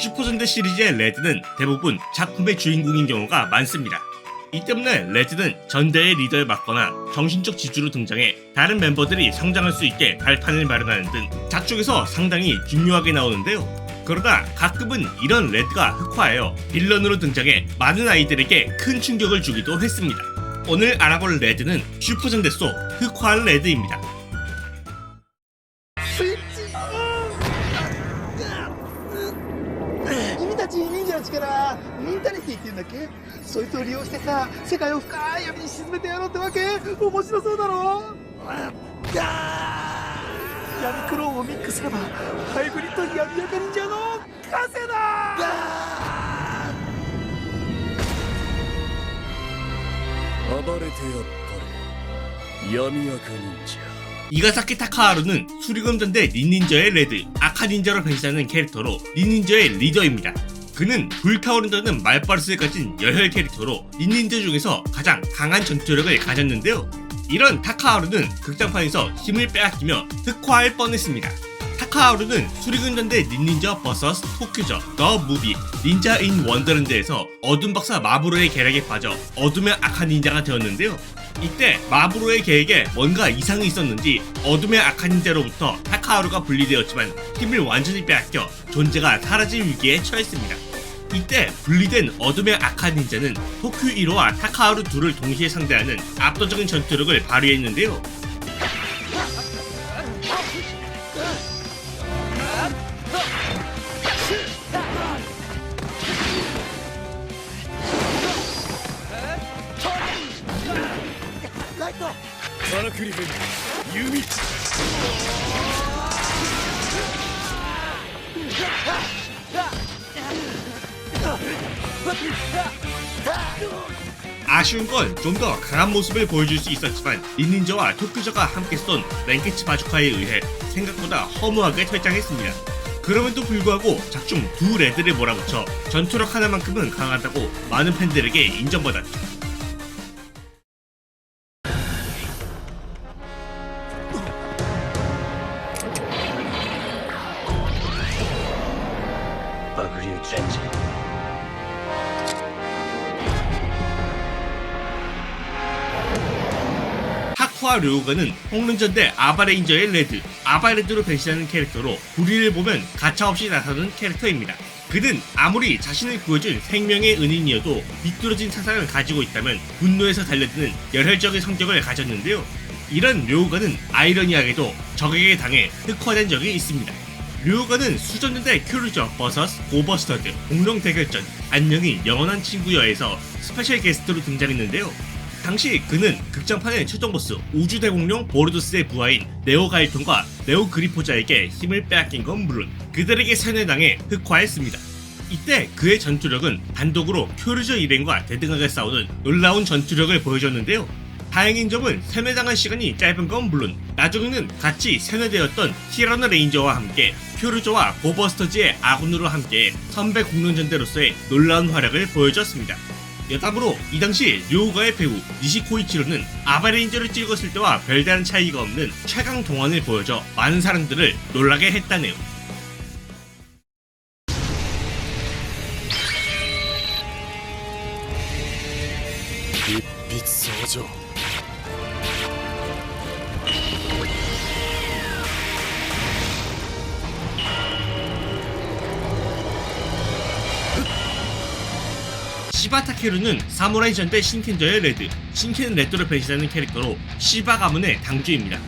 슈퍼전대 시리즈의 레드는 대부분 작품의 주인공인 경우가 많습니다. 이 때문에 레드는 전대의 리더를 맡거나 정신적 지주로 등장해 다른 멤버들이 성장할 수 있게 발판을 마련하는 등 작중에서 상당히 중요하게 나오는데요. 그러다 가끔은 이런 레드가 흑화하여 빌런으로 등장해 많은 아이들에게 큰 충격을 주기도 했습니다. 오늘 알아볼 레드는 슈퍼전대 속 흑화한 레드입니다. 君たち忍者の力ミンタリティって言うんだっけ？そいつを利用してさ世界を深い闇に沈めてやろうってわけ？面白そうだろ？闇クローンをミックスすればハイブリッド闇赤忍者の完成だ！暴れてやったれ闇赤忍者。 이가사키 타카하루는 수리검전대 닌닌저의 레드, 아카닌저로 변신하는 캐릭터로 닌닌저의 리더입니다. 그는 불타오른다는 말버릇을 가진 열혈 캐릭터로 닌닌저 중에서 가장 강한 전투력을 가졌는데요. 이런 타카하루는 극장판에서 힘을 빼앗기며 흑화할 뻔했습니다. 타카하루는 수리검전대 닌닌저 vs 토큐저 더 무비 닌자 인 원더랜드에서 어둠 박사 마부로의 계략에 빠져 어둠의 악한 닌자가 되었는데요. 이때 마부로의 계획에 뭔가 이상이 있었는지 어둠의 악한 닌자로부터 타카하루가 분리되었지만 힘을 완전히 빼앗겨 존재가 사라질 위기에 처했습니다. 이때 분리된 어둠의 악한 닌자는 토큐 1호와 타카하루 둘을 동시에 상대하는 압도적인 전투력을 발휘했는데요.カラクリフェン弓。 아쉬운 건 좀 더 강한 모습을 보여줄 수 있었지만 닌닌저와 토큐저가 함께 쏜 랭케치 바주카에 의해 생각보다 허무하게 퇴장했습니다. 그럼에도 불구하고 작중 두 레드를 몰아붙여 전투력 하나만큼은 강하다고 많은 팬들에게 인정받았죠. 타쿠와 료우가는 홍른전대 아바레인저의 레드, 아바레드로 변신하는 캐릭터로 불의를 보면 가차없이 나서는 캐릭터입니다. 그는 아무리 자신을 구해준 생명의 은인이어도 비뚤어진 사상을 가지고 있다면 분노에서 달려드는 열혈적인 성격을 가졌는데요. 이런 료우가는 아이러니하게도 적에게 당해 흑화된 적이 있습니다. 료우가는 수전전대 큐르저 vs 고버스터드 공룡 대결전 안녕히 영원한 친구여에서 스페셜 게스트로 등장했는데요. 당시 그는 극장판의 최종 보스 우주대공룡 보르도스의 부하인 네오 가일톤과 네오 그리포자에게 힘을 빼앗긴 건 물론 그들에게 세뇌당해 흑화했습니다. 이때 그의 전투력은 단독으로 큐르저 일행과 대등하게 싸우는 놀라운 전투력을 보여줬는데요. 다행인 점은 세뇌당한 시간이 짧은 건 물론 나중에는 같이 세뇌되었던 티라노 레인저와 함께 큐르저와 고버스터즈의 아군으로 함께 선배 공룡전대로서의 놀라운 활약을 보여줬습니다. 여담으로 이 당시 료우가의 배우 니시코이치로는 아바레인저를 찍었을 때와 별다른 차이가 없는 최강 동안을 보여줘 많은 사람들을 놀라게 했다네요. 빛 소조. 시바 타케루는 사무라이 전대 신켄저의 레드, 신켄 레드로 변신하는 캐릭터로 시바 가문의 당주입니다.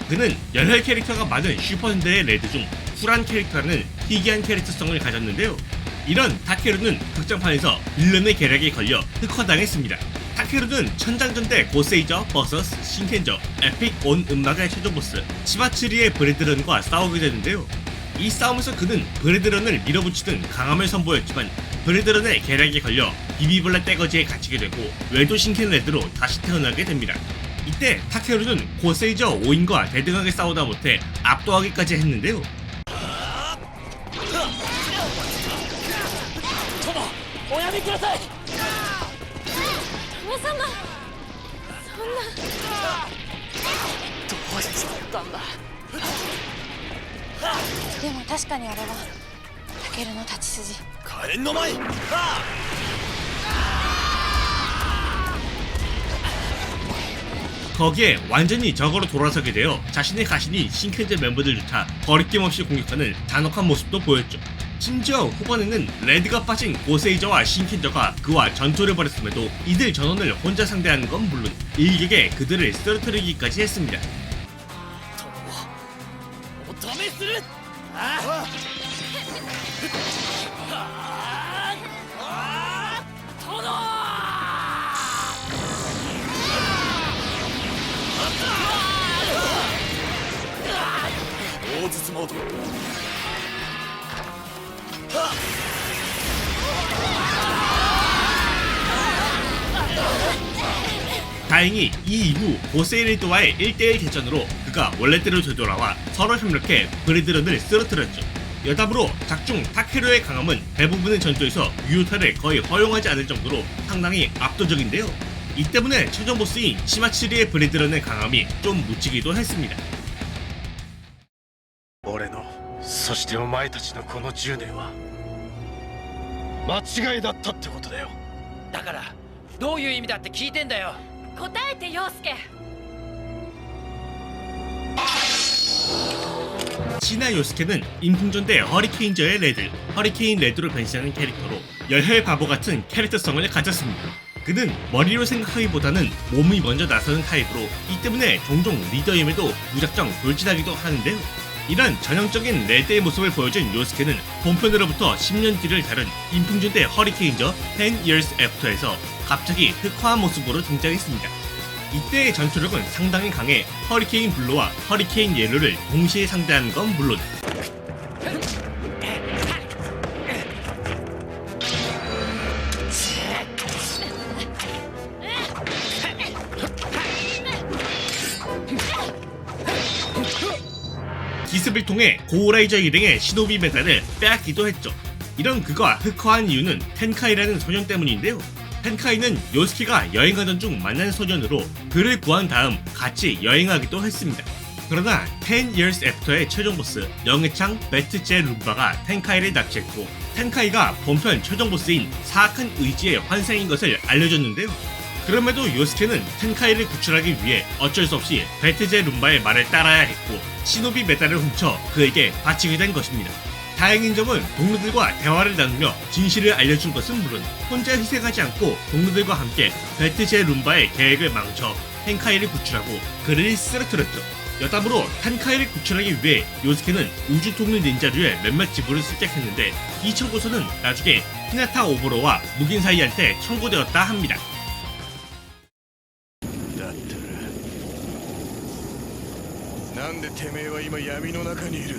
그는 열혈 캐릭터가 많은 슈퍼전대의 레드 중 쿨한 캐릭터라는 희귀한 캐릭터성을 가졌는데요. 이런 타케루는 극장판에서 빌런의 계략에 걸려 흑화당했습니다. 타케루는 천장전대 고세이저 vs 신켄저 에픽 온 음악의 최종 보스 치바츠리의 브레드런과 싸우게 되는데요. 이 싸움에서 그는 브레드런을 밀어붙이는 강함을 선보였지만 브레드런의 계략에 걸려 비비블라 떼거지에 갇히게 되고 외도 신켄 레드로 다시 태어나게 됩니다. 이때 타케루는 고세이저 5인과 대등하게 싸우다 못해 압도하기까지 했는데요. 뭐 でも確かにあれはタケルの立ち筋。火炎の前거기에 완전히 적으로 돌아서게 되어 자신의 가신인 신켄제 멤버들조차 거리낌 없이 공격하는 잔혹한 모습도 보였죠. 심지어 후반에는 레드가 빠진 고세이저와 신켄저가 그와 전투를 벌였음에도 이들 전원을 혼자 상대하는 건 물론 일격에 그들을 쓰러뜨리기까지 했습니다. お止めする大筒モード 다행히 이 이후 고세이레드와의 1대1 대전으로 그가 원래대로 되돌아와 서로 협력해 브레드런을 쓰러뜨렸죠. 여담으로 작중 타케루의 강함은 대부분의 전투에서 유효타를 거의 허용하지 않을 정도로 상당히 압도적인데요. 이 때문에 최종 보스인 시마츠리의 브레드런의 강함이 좀 묻히기도 했습니다. 俺のそしてお前たちのこの10年は間違いだったってことだよだからどういう意味だって聞いてんだよ。答えて陽介。 시나 요스케는 인풍전대 허리케인저의 레드, 허리케인 레드로 변신하는 캐릭터로 열혈 바보 같은 캐릭터성을 가졌습니다. 그는 머리로 생각하기보다는 몸이 먼저 나서는 타입으로 이 때문에 종종 리더임에도 무작정 돌진하기도 하는데요. 이런 전형적인 레드의 모습을 보여준 요스케는 본편으로부터 10년 뒤를 다룬 인풍전대 허리케인저 10 Years After에서 갑자기 흑화한 모습으로 등장했습니다. 이때의 전투력은 상당히 강해 허리케인 블루와 허리케인 옐로를 동시에 상대하는 건 물론 기습을 통해 고라이저 일행의 시노비 메달을 빼앗기도 했죠. 이런 그가 흑화한 이유는 텐카이라는 소년 때문인데요. 텐카이는 요스케가 여행하던 중 만난 소년으로 그를 구한 다음 같이 여행하기도 했습니다. 그러나 10 Years After의 최종 보스 영해창 배트제 룸바가 텐카이를 납치했고 텐카이가 본편 최종 보스인 사악한 의지의 환생인 것을 알려줬는데요. 그럼에도 요스케는 텐카이를 구출하기 위해 어쩔 수 없이 배트제 룸바의 말을 따라야 했고 시노비 메달을 훔쳐 그에게 바치게 된 것입니다. 다행인 점은 동료들과 대화를 나누며 진실을 알려준 것은 물론 혼자 희생하지 않고 동료들과 함께 배트제 룸바의 계획을 망쳐 텐카이를 구출하고 그를 쓰러뜨렸죠. 여담으로 텐카이를 구출하기 위해 요스케는 우주통일 닌자류의 몇몇 지부를 습격했는데 이 청구서는 나중에 히나타 오보로와 무긴사이한테 청구되었다 합니다. だったらなんでてめえは今闇の中にいる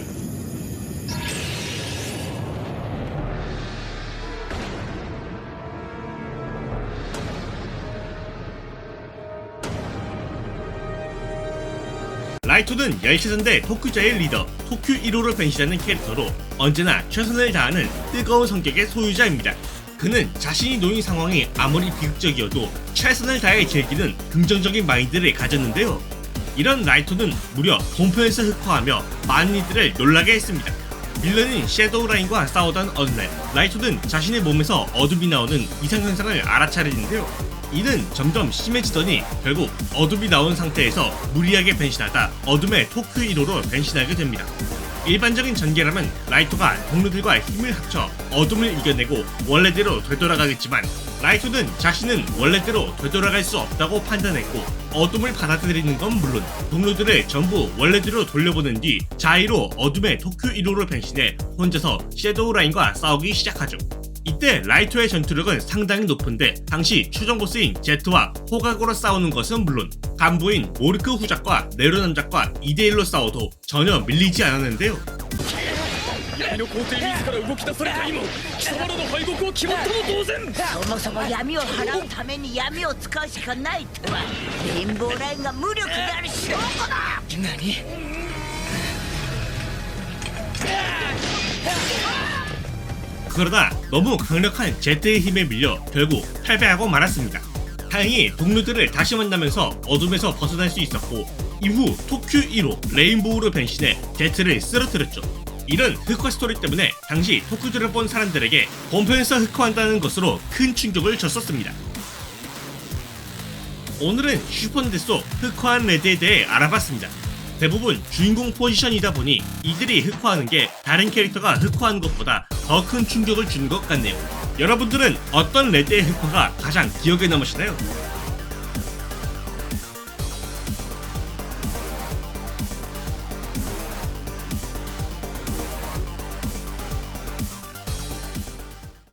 라이토는 열차전대 토큐자의 리더 토큐 1호로 변신하는 캐릭터로 언제나 최선을 다하는 뜨거운 성격의 소유자입니다. 그는 자신이 놓인 상황이 아무리 비극적이어도 최선을 다해 즐기는 긍정적인 마인드를 가졌는데요. 이런 라이토는 무려 본편에서 흑화하며 많은 이들을 놀라게 했습니다. 빌런인 섀도우라인과 싸우던 어느 날 라이토는 자신의 몸에서 어둠이 나오는 이상현상을 알아차리는데요. 이는 점점 심해지더니 결국 어둠이 나온 상태에서 무리하게 변신하다 어둠의 토큐 1호로 변신하게 됩니다. 일반적인 전개라면 라이토가 동료들과 힘을 합쳐 어둠을 이겨내고 원래대로 되돌아가겠지만 라이토는 자신은 원래대로 되돌아갈 수 없다고 판단했고 어둠을 받아들이는 건 물론 동료들을 전부 원래대로 돌려보낸 뒤 자의로 어둠의 토큐 1호로 변신해 혼자서 섀도우라인과 싸우기 시작하죠. 이때 라이토의 전투력은 상당히 높은데 당시 최종 보스인 제트와 호각으로 싸우는 것은 물론 간부인 모르크 후작과 네로 남작과 2대1로 싸워도 전혀 밀리지 않았는데요. 闇の皇帝自ら動き出された今貴様らの敗北は決まったも同然そもそも闇を払うために闇を使うしかないとはレインボーラインが無力である証拠だ。何 그러다 너무 강력한 제트의 힘에 밀려 결국 패배하고 말았습니다. 다행히 동료들을 다시 만나면서 어둠에서 벗어날 수 있었고 이후 토큐 1호 레인보우로 변신해 제트를 쓰러뜨렸죠. 이런 흑화 스토리 때문에 당시 토크즈를 본 사람들에게 본편에서 흑화한다는 것으로 큰 충격을 줬었습니다. 오늘은 슈퍼닌텐도 속 흑화한 레드에 대해 알아봤습니다. 대부분 주인공 포지션이다 보니 이들이 흑화하는 게 다른 캐릭터가 흑화한 것보다 더 큰 충격을 주는 것 같네요. 여러분들은 어떤 레드의 흑화가 가장 기억에 남으시나요?